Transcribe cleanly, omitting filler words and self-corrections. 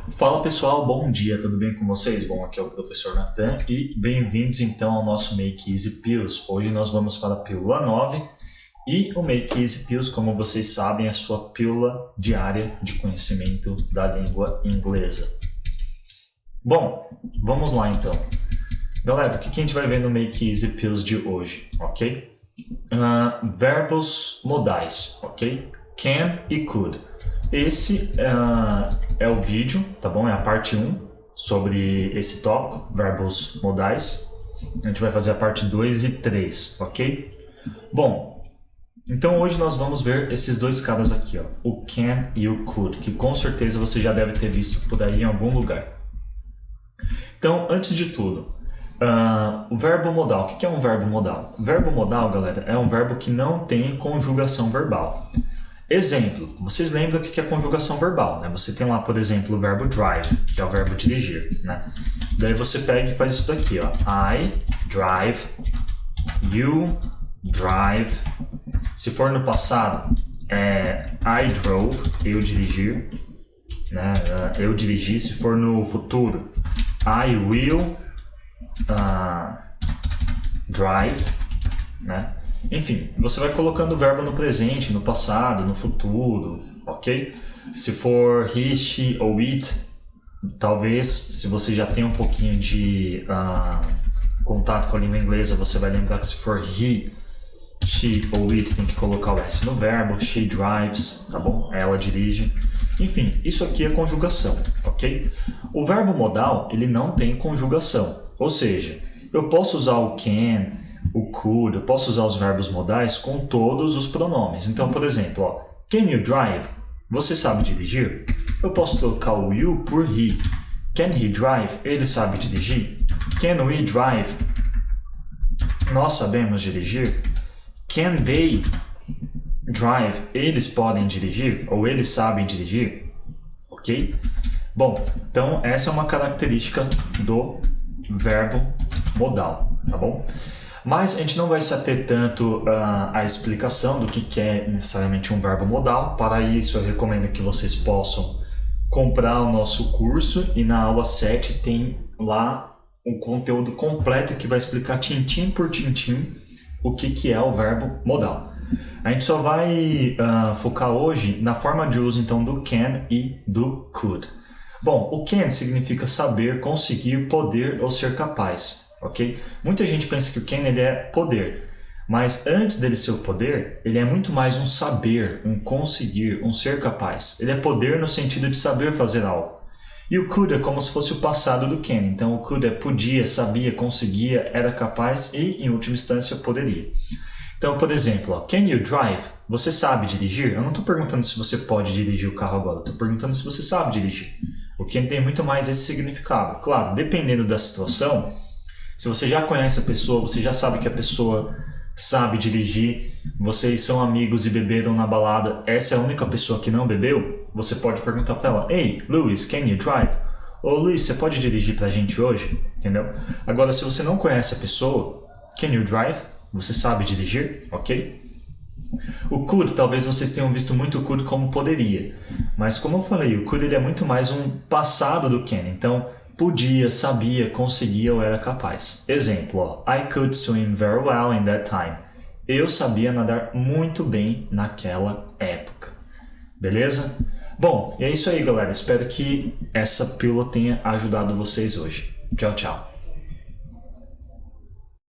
Fala pessoal, bom dia, tudo bem com vocês? Bom, aqui é o professor Nathan e bem-vindos então ao nosso Make Easy Pills. Hoje nós vamos para a pílula 9 e o Make Easy Pills, como vocês sabem, é a sua pílula diária de conhecimento da língua inglesa. Bom, vamos lá então. Galera, o que a gente vai ver no Make Easy Pills de hoje, ok? Verbos modais, ok? Can e could. Esse é o vídeo, tá bom? É a parte 1 sobre esse tópico, verbos modais. A gente vai fazer a parte 2 e 3, ok? Bom, então hoje nós vamos ver esses dois caras aqui, ó, o can e o could, que com certeza você já deve ter visto por aí em algum lugar. Então, antes de tudo, o verbo modal. O que é um verbo modal? Verbo modal, galera, é um verbo que não tem conjugação verbal. Exemplo, vocês lembram o que é conjugação verbal, né? Você tem lá, por exemplo, o verbo drive, que é o verbo dirigir, né? Daí você pega e faz isso daqui, ó. I drive, you drive. Se for no passado, I drove, eu dirigir, né? Eu dirigi. Se for no futuro, I will drive, né? Enfim, você vai colocando o verbo no presente, no passado, no futuro, ok? Se for he, she ou it, talvez, se você já tem um pouquinho de contato com a língua inglesa, você vai lembrar que se for he, she ou it, tem que colocar o S no verbo. She drives, tá bom? Ela dirige. Enfim, isso aqui é conjugação, ok? O verbo modal, ele não tem conjugação. Ou seja, eu posso usar o can, o could, eu posso usar os verbos modais com todos os pronomes. Então, por exemplo, ó, can you drive? Você sabe dirigir? Eu posso trocar o you por he. Can he drive? Ele sabe dirigir? Can we drive? Nós sabemos dirigir? Can they drive? Eles podem dirigir? Ou eles sabem dirigir? Ok? Bom, então essa é uma característica do verbo modal, tá bom? Mas a gente não vai se ater tanto à explicação do que é necessariamente um verbo modal. Para isso, eu recomendo que vocês possam comprar o nosso curso e na aula 7 tem lá um conteúdo completo que vai explicar tintim por tintim o que é o verbo modal. A gente só vai focar hoje na forma de uso então do can e do could. Bom, o can significa saber, conseguir, poder ou ser capaz. Ok? Muita gente pensa que o can ele é poder, mas antes dele ser o poder, ele é muito mais um saber, um conseguir, um ser capaz. Ele é poder no sentido de saber fazer algo. E o could é como se fosse o passado do can. Então o could é podia, sabia, conseguia, era capaz e, em última instância, poderia. Então, por exemplo, ó, can you drive? Você sabe dirigir? Eu não estou perguntando se você pode dirigir o carro agora, eu estou perguntando se você sabe dirigir. O can tem muito mais esse significado. Claro, dependendo da situação, se você já conhece a pessoa, você já sabe que a pessoa sabe dirigir, vocês são amigos e beberam na balada, essa é a única pessoa que não bebeu, você pode perguntar para ela, Hey, Luis, can you drive? Ô, Luis, você pode dirigir pra gente hoje? Entendeu? Agora, se você não conhece a pessoa, can you drive? Você sabe dirigir? Ok? O could, talvez vocês tenham visto muito o could como poderia, mas como eu falei, o could ele é muito mais um passado do can, então podia, sabia, conseguia ou era capaz. Exemplo, ó, I could swim very well in that time. Eu sabia nadar muito bem naquela época. Beleza? Bom, é isso aí, galera. Espero que essa pílula tenha ajudado vocês hoje. Tchau, tchau.